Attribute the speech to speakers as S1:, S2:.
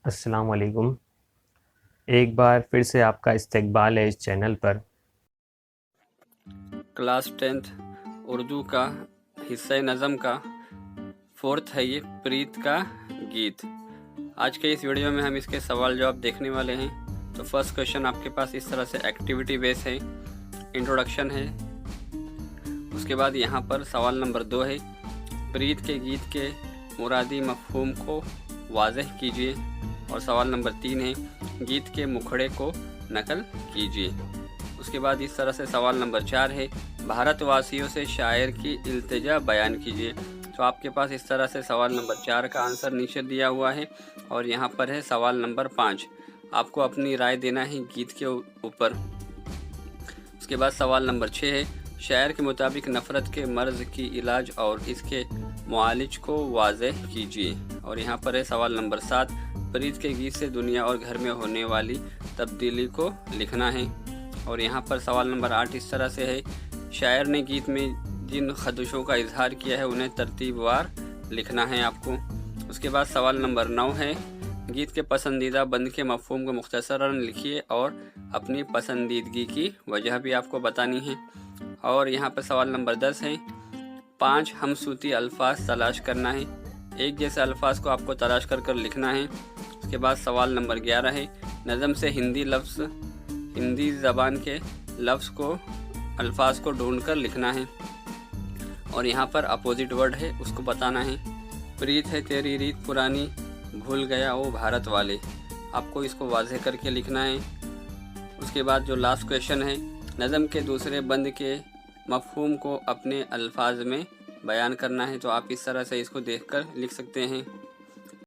S1: السلام علیکم۔ ایک بار پھر سے آپ کا استقبال ہے اس چینل پر۔
S2: کلاس 10 اردو کا حصہ نظم کا 4 ہے یہ پریت کا گیت۔ آج کے اس ویڈیو میں ہم اس کے سوال جواب دیکھنے والے ہیں۔ تو فرسٹ کوشچن آپ کے پاس اس طرح سے ایکٹیویٹی بیس ہے، انٹروڈکشن ہے، اس کے بعد یہاں پر سوال نمبر 2 ہے، پریت کے گیت کے مرادی مفہوم کو واضح کیجیے، اور سوال نمبر 3 ہے، گیت کے مکھڑے کو نقل کیجیے۔ اس کے بعد اس طرح سے سوال نمبر 4 ہے، بھارت واسیوں سے شاعر کی التجا بیان کیجیے۔ تو آپ کے پاس اس طرح سے سوال نمبر 4 کا آنسر نیچے دیا ہوا ہے، اور یہاں پر ہے سوال نمبر 5۔ آپ کو اپنی رائے دینا ہے گیت کے اوپر۔ اس کے بعد سوال نمبر 6 ہے، شاعر کے مطابق نفرت کے مرض کی علاج اور اس کے معالج کو واضح کیجیے، اور یہاں پر ہے سوال نمبر 7، پریت کے گیت سے دنیا اور گھر میں ہونے والی تبدیلی کو لکھنا ہے، اور یہاں پر سوال نمبر 8 اس طرح سے ہے، شاعر نے گیت میں جن خدشوں کا اظہار کیا ہے انہیں ترتیب وار لکھنا ہے آپ کو۔ اس کے بعد سوال نمبر 9 ہے، گیت کے پسندیدہ بند کے مفہوم کو مختصراً لکھیے اور اپنی پسندیدگی کی وجہ بھی آپ کو بتانی ہے۔ اور یہاں پر سوال نمبر 10 ہے، 5 ہمصوتی الفاظ تلاش کرنا ہے، ایک جیسے الفاظ کو آپ کو تلاش کر لکھنا ہے۔ اس کے بعد سوال نمبر 11 ہے، نظم سے ہندی زبان کے الفاظ کو ڈھونڈ کر لکھنا ہے، اور یہاں پر اپوزٹ ورڈ ہے اس کو بتانا ہے۔ پریت ہے تیری ریت پرانی، بھول گیا وہ بھارت والے، آپ کو اس کو واضح کر کے لکھنا ہے۔ اس کے بعد جو لاسٹ کویشچن ہے، نظم کے دوسرے بند کے مفہوم کو اپنے الفاظ میں بیان کرنا ہے، تو آپ اس طرح سے اس کو دیکھ کر لکھ سکتے ہیں۔